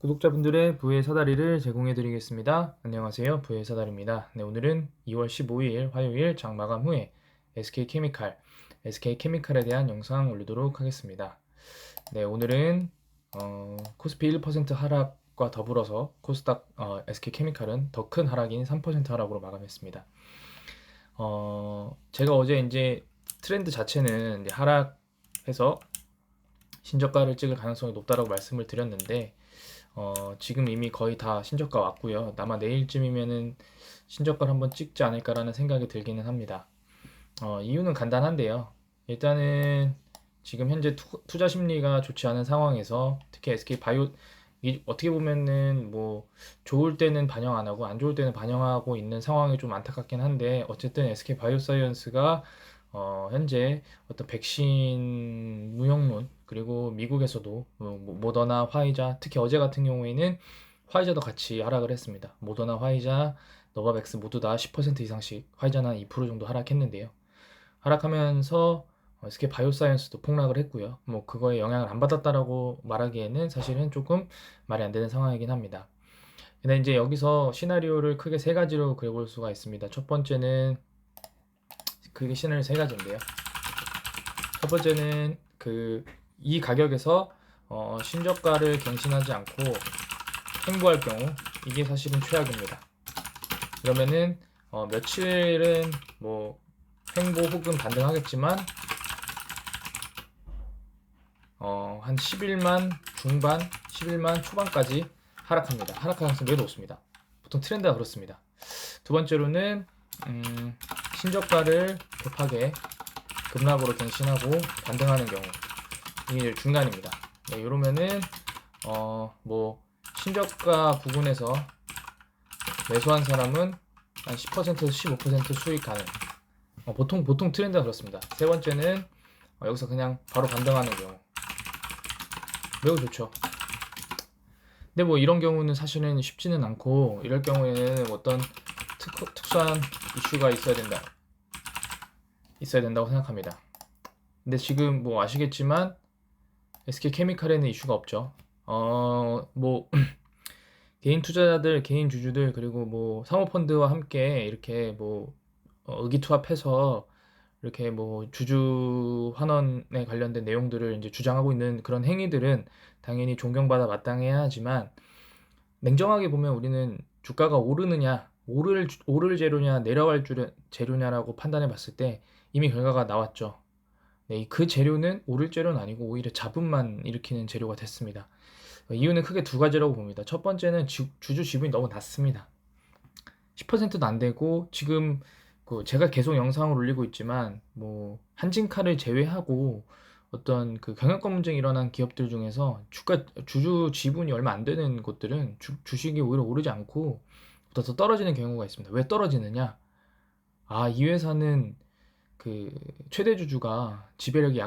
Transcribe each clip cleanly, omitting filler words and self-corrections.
구독자분들의 부의 사다리를 제공해 드리겠습니다. 안녕하세요. 부의 사다리입니다. 네, 오늘은 2월 15일 화요일 장 마감 후에 SK케미칼에 대한 영상 올리도록 하겠습니다. 네, 오늘은 코스피 1% 하락과 더불어서 코스닥 SK케미칼은 더 큰 하락인 3% 하락으로 마감했습니다. 제가 어제 이제 트렌드 자체는 이제 하락해서 신저가를 찍을 가능성이 높다라고 말씀을 드렸는데 지금 이미 거의 다 신저가 왔고요. 아마 내일쯤이면은 신저가를 한번 찍지 않을까라는 생각이 들기는 합니다. 이유는 간단한데요. 일단은 지금 현재 투자 심리가 좋지 않은 상황에서 특히 SK바이오 어떻게 보면은 뭐 좋을 때는 반영 안 하고 안 좋을 때는 반영하고 있는 상황이 좀 안타깝긴 한데 어쨌든 SK바이오사이언스가 현재 어떤 백신 무용론 그리고 미국에서도 모더나, 화이자, 특히 어제 같은 경우에는 화이자도 같이 하락을 했습니다. 모더나, 화이자, 노바백스 모두 다 10% 이상씩, 화이자는 2% 정도 하락했는데요. 하락하면서 SK 바이오사이언스도 폭락을 했고요. 뭐 그거에 영향을 안 받았다라고 말하기에는 사실은 조금 말이 안 되는 상황이긴 합니다. 근데 이제 여기서 시나리오를 크게 세 가지로 그려볼 수가 있습니다. 첫 번째는 그게 시나리오 세 가지인데요. 첫 번째는 이 가격에서 신저가를 갱신하지 않고 횡보할 경우 이게 사실은 최악입니다. 그러면은 며칠은 뭐 횡보 혹은 반등하겠지만 한 11만 중반, 11만 초반까지 하락합니다. 하락 가능성이 매우 높습니다. 보통 트렌드가 그렇습니다. 두 번째로는 신저가를 급하게 급락으로 갱신하고 반등하는 경우 이게 중간입니다. 네, 이러면은 뭐 신저가 부분에서 매수한 사람은 한 10%에서 15% 수익 가능. 보통 트렌드가 그렇습니다. 세 번째는 여기서 그냥 바로 반등하는 경우 매우 좋죠. 근데 뭐 이런 경우는 사실은 쉽지는 않고 이럴 경우에는 어떤 특수한 이슈가 있어야 된다고 생각합니다. 근데 지금 뭐 아시겠지만 SK케미칼에는 이슈가 없죠. 뭐 개인 투자자들, 개인 주주들 그리고 뭐 사모펀드와 함께 이렇게 뭐 의기투합해서 이렇게 뭐 주주 환원에 관련된 내용들을 이제 주장하고 있는 그런 행위들은 당연히 존경받아 마땅해야 하지만 냉정하게 보면 우리는 주가가 오를 재료냐 내려갈 재료냐라고 판단해 봤을 때 이미 결과가 나왔죠. 네, 그 재료는 오를 재료는 아니고 오히려 잡음만 일으키는 재료가 됐습니다. 이유는 크게 두 가지라고 봅니다. 첫 번째는 주주 지분이 너무 낮습니다. 10%도 안 되고 지금 제가 계속 영상을 올리고 있지만 뭐 한진칼을 제외하고 어떤 경영권 분쟁이 일어난 기업들 중에서 주주 지분이 얼마 안 되는 곳들은 주식이 오히려 오르지 않고 보다 더 떨어지는 경우가 있습니다. 왜 떨어지느냐? 이 회사는 그 최대 주주가 지배력이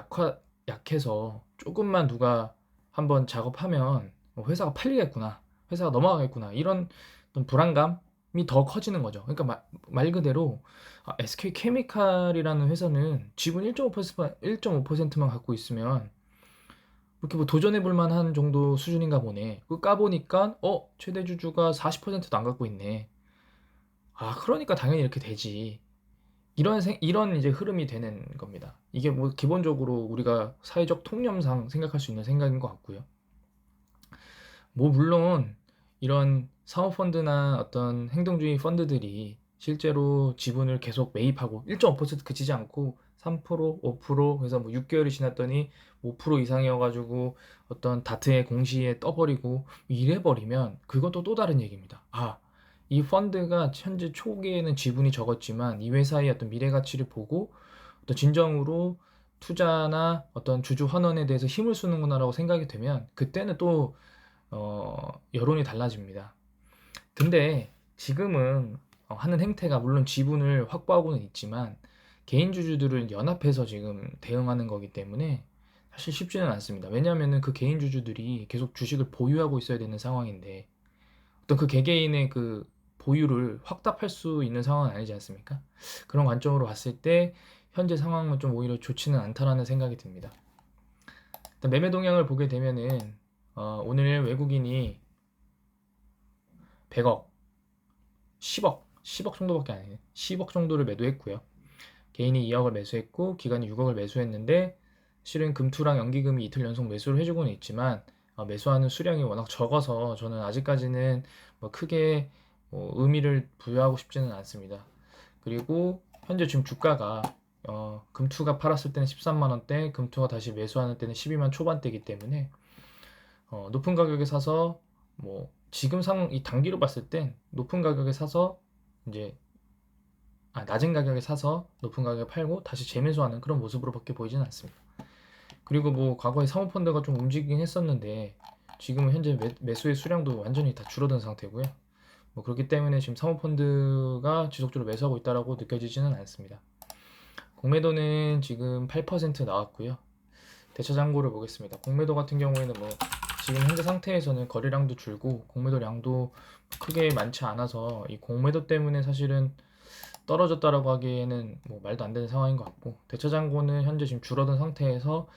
약해서 조금만 누가 한번 작업하면 회사가 팔리겠구나, 회사가 넘어가겠구나 이런 어떤 불안감이 더 커지는 거죠. 그러니까 말 그대로 SK 케미칼이라는 회사는 지분 1.5%만 갖고 있으면 이렇게 뭐 도전해 볼 만한 정도 수준인가 보네. 그 까보니까 최대 주주가 40%도 안 갖고 있네. 그러니까 당연히 이렇게 되지. 이런 이제 흐름이 되는 겁니다. 이게 뭐 기본적으로 우리가 사회적 통념상 생각할 수 있는 생각인 것 같고요. 뭐 물론 이런 사모펀드나 어떤 행동주의 펀드들이 실제로 지분을 계속 매입하고 1.5% 그치지 않고 3%, 5% 그래서 뭐 6개월이 지났더니 5% 이상이어가지고 어떤 다트의 공시에 떠버리고 이래버리면 그것도 또 다른 얘기입니다. 이 펀드가 현재 초기에는 지분이 적었지만 이 회사의 어떤 미래 가치를 보고 또 진정으로 투자나 어떤 주주 환원에 대해서 힘을 쓰는구나라고 생각이 되면 그때는 또 여론이 달라집니다. 근데 지금은 하는 행태가 물론 지분을 확보하고는 있지만 개인 주주들을 연합해서 지금 대응하는 거기 때문에 사실 쉽지는 않습니다. 왜냐하면 그 개인 주주들이 계속 주식을 보유하고 있어야 되는 상황인데 어떤 그 개개인의 그 보유를 확답할 수 있는 상황은 아니지 않습니까? 그런 관점으로 봤을 때 현재 상황은 좀 오히려 좋지는 않다라는 생각이 듭니다. 일단 매매 동향을 보게 되면은 오늘 외국인이 100억, 10억 정도밖에 안 해요. 10억 정도를 매도했고요. 개인이 2억을 매수했고 기관이 6억을 매수했는데 실은 금투랑 연기금이 이틀 연속 매수를 해주고는 있지만 매수하는 수량이 워낙 적어서 저는 아직까지는 뭐 크게 의미를 부여하고 싶지는 않습니다. 그리고 현재 지금 주가가 금투가 팔았을 때는 13만 원대, 금투가 다시 매수하는 때는 12만 초반대이기 때문에 높은 가격에 사서 뭐 지금 이 단기로 봤을 땐 높은 가격에 사서 이제 낮은 가격에 사서 높은 가격에 팔고 다시 재매수하는 그런 모습으로밖에 보이지는 않습니다. 그리고 뭐 과거에 사모펀드가 좀 움직이긴 했었는데 지금은 현재 매수의 수량도 완전히 다 줄어든 상태고요. 뭐 그렇기 때문에 지금 사모펀드가 지속적으로 매수하고 있다라고 느껴지지는 않습니다. 공매도는 지금 8% 나왔고요. 대차 잔고를 보겠습니다. 공매도 같은 경우에는 뭐 지금 현재 상태에서는 거래량도 줄고 공매도량도 크게 많지 않아서 이 공매도 때문에 사실은 떨어졌다라고 하기에는 뭐 말도 안 되는 상황인 것 같고, 대차 잔고는 현재 지금 줄어든 상태에서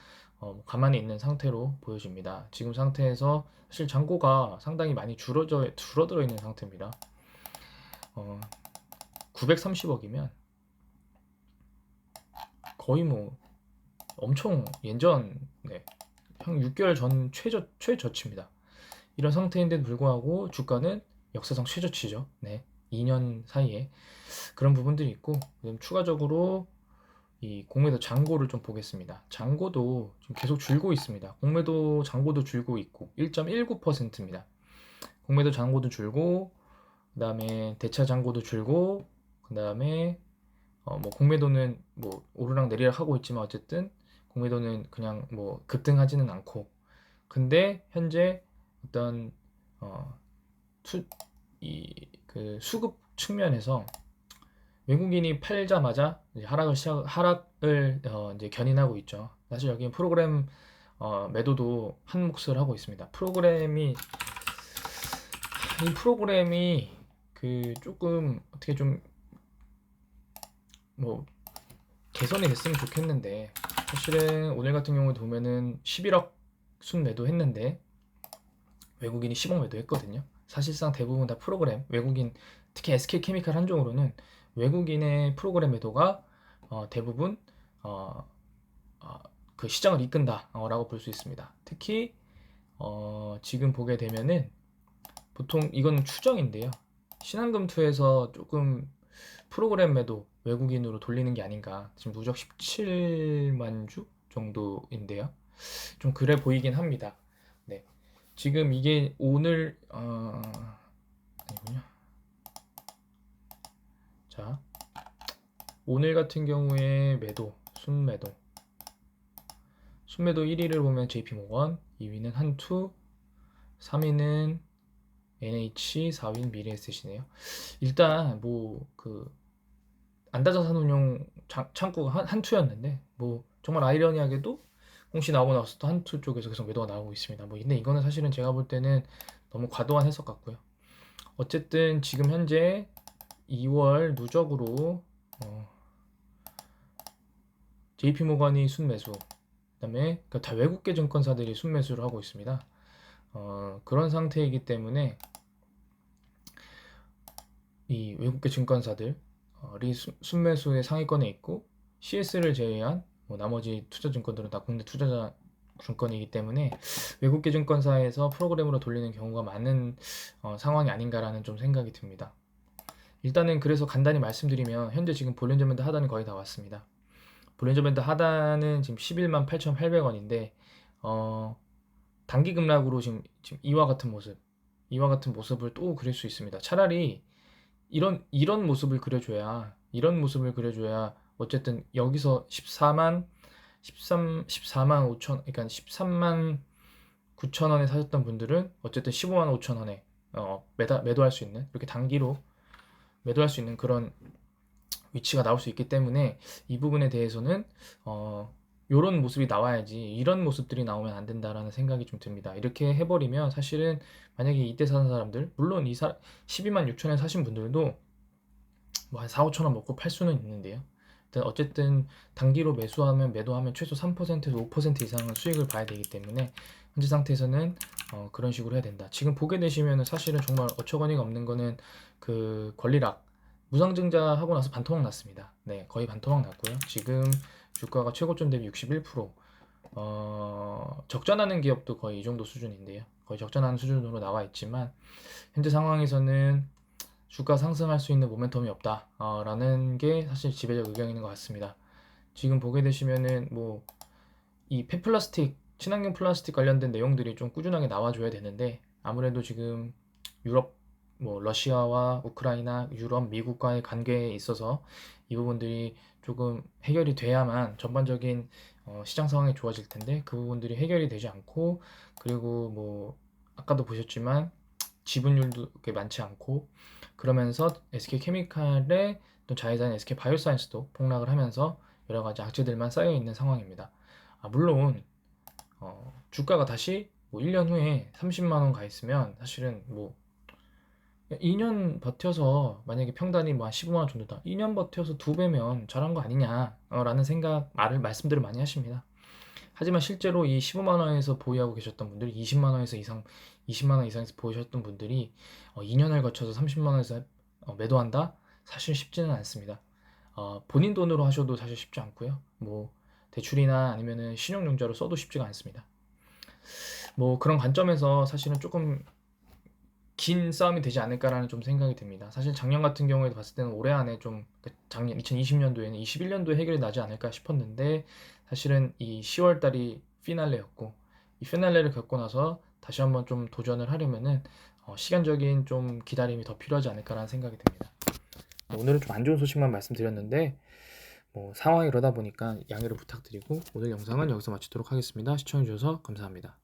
가만히 있는 상태로 보여집니다. 지금 상태에서 사실 잔고가 상당히 많이 줄어들어 있는 상태입니다. 930억이면 거의 뭐 엄청 예전, 한 6개월 전 최저치입니다. 이런 상태인데도 불구하고 주가는 역사상 최저치죠. 2년 사이에 그런 부분들이 있고, 추가적으로 이 공매도 잔고를 좀 보겠습니다. 잔고도 지금 계속 줄고 있습니다. 공매도 잔고도 줄고 있고 1.19%입니다. 공매도 잔고도 줄고, 그 다음에 대차 잔고도 줄고, 그 다음에 뭐 공매도는 뭐 오르락 내리락 하고 있지만 어쨌든 공매도는 그냥 뭐 급등하지는 않고, 근데 현재 어떤 그 수급 측면에서 외국인이 팔자마자 이제 하락을 이제 견인하고 있죠. 사실 여기 프로그램 매도도 한 몫을 하고 있습니다. 이 프로그램이 그 조금 어떻게 좀 뭐 개선이 됐으면 좋겠는데, 사실은 오늘 같은 경우에 보면은 11억 순 매도했는데 외국인이 10억 매도했거든요. 사실상 대부분 다 프로그램 외국인, 특히 SK케미칼 한종으로는 외국인의 프로그램 매도가 대부분 그 시장을 이끈다라고 볼 수 있습니다. 특히 지금 보게 되면은 보통 이건 추정인데요. 신한금투에서 조금 프로그램 매도 외국인으로 돌리는 게 아닌가. 지금 누적 17만 주 정도인데요. 좀 그래 보이긴 합니다. 네. 지금 이게 오늘 아니군요. 자, 오늘 같은 경우에 순매도 1위를 보면 JP모건, 2위는 한투, 3위는 NH, 4위는 미래에셋이네요. 일단 뭐 그 안다자산운용 창구가 한투였는데, 뭐 정말 아이러니하게도 공시 나오고 나서 또 한투 쪽에서 계속 매도가 나오고 있습니다. 뭐 근데 이거는 사실은 제가 볼 때는 너무 과도한 해석 같고요. 어쨌든 지금 현재 2월 누적으로 JP모건이 순매수, 그다음에 다 외국계 증권사들이 순매수를 하고 있습니다. 그런 상태이기 때문에 이 외국계 증권사들이 순매수의 상위권에 있고, CS를 제외한 뭐 나머지 투자 증권들은 다 국내 투자자 증권이기 때문에 외국계 증권사에서 프로그램으로 돌리는 경우가 많은 상황이 아닌가라는 좀 생각이 듭니다. 일단은 그래서 간단히 말씀드리면 현재 지금 볼린저 밴드 하단은 거의 다 왔습니다. 볼린저 밴드 하단은 지금 11만 8,800원인데 단기 급락으로 지금 이와 같은 모습을 또 그릴 수 있습니다. 차라리 이런 모습을 그려줘야 어쨌든 여기서 14만 5천, 그러니까 13만 9천 원에 사셨던 분들은 어쨌든 15만 5천 원에 매도할 수 있는, 이렇게 단기로 매도할 수 있는 그런 위치가 나올 수 있기 때문에 이 부분에 대해서는 이런 모습이 나와야지 이런 모습들이 나오면 안 된다라는 생각이 좀 듭니다. 이렇게 해버리면 사실은 만약에 이때 사는 사람들, 물론 12만 6천에 사신 분들도 뭐 한 4, 5천 원 먹고 팔 수는 있는데요. 어쨌든 단기로 매도하면 최소 3%에서 5% 이상은 수익을 봐야 되기 때문에 현재 상태에서는 그런 식으로 해야 된다. 지금 보게 되시면은 사실은 정말 어처구니가 없는 거는 그 권리락 무상증자 하고 나서 반토막 났습니다. 네, 거의 반토막 났고요. 지금 주가가 최고점 대비 61%, 적자나는 기업도 거의 이 정도 수준인데요. 거의 적자나는 수준으로 나와 있지만 현재 상황에서는 주가 상승할 수 있는 모멘텀이 없다, 라는 게 사실 지배적 의견인 것 같습니다. 지금 보게 되시면은 뭐 이 폐플라스틱, 친환경 플라스틱 관련된 내용들이 좀 꾸준하게 나와줘야 되는데 아무래도 지금 유럽, 뭐 러시아와 우크라이나, 유럽, 미국과의 관계에 있어서 이 부분들이 조금 해결이 돼야만 전반적인 시장 상황이 좋아질 텐데 그 부분들이 해결이 되지 않고, 그리고 뭐 아까도 보셨지만 지분율도 그렇게 많지 않고 그러면서 SK케미칼의 또 자회사인 SK바이오사이언스도 폭락을 하면서 여러 가지 악재들만 쌓여 있는 상황입니다. 물론 주가가 다시 뭐 1년 후에 30만 원 가 있으면 사실은 뭐 2년 버텨서 만약에 평단이 뭐 한 15만 원 정도다. 2년 버텨서 2배면 잘한 거 아니냐, 라는 말씀들을 많이 하십니다. 하지만 실제로 이 15만 원에서 보유하고 계셨던 분들이 20만 원 이상에서 보유하셨던 분들이 2년을 거쳐서 30만 원에서 매도한다? 사실 쉽지는 않습니다. 본인 돈으로 하셔도 사실 쉽지 않고요. 뭐 대출이나 아니면은 신용융자로 써도 쉽지가 않습니다. 뭐 그런 관점에서 사실은 조금 긴 싸움이 되지 않을까라는 좀 생각이 듭니다. 사실 작년 같은 경우에도 봤을 때는 올해 안에 좀 작년 2020년도에는 21년도에 해결이 나지 않을까 싶었는데 사실은 이 10월 달이 피날레였고 이 피날레를 겪고 나서 다시 한번 좀 도전을 하려면은 시간적인 좀 기다림이 더 필요하지 않을까라는 생각이 듭니다. 오늘은 좀 안 좋은 소식만 말씀드렸는데 뭐 상황이 그러다 보니까 양해를 부탁드리고 오늘 영상은 여기서 마치도록 하겠습니다. 시청해주셔서 감사합니다.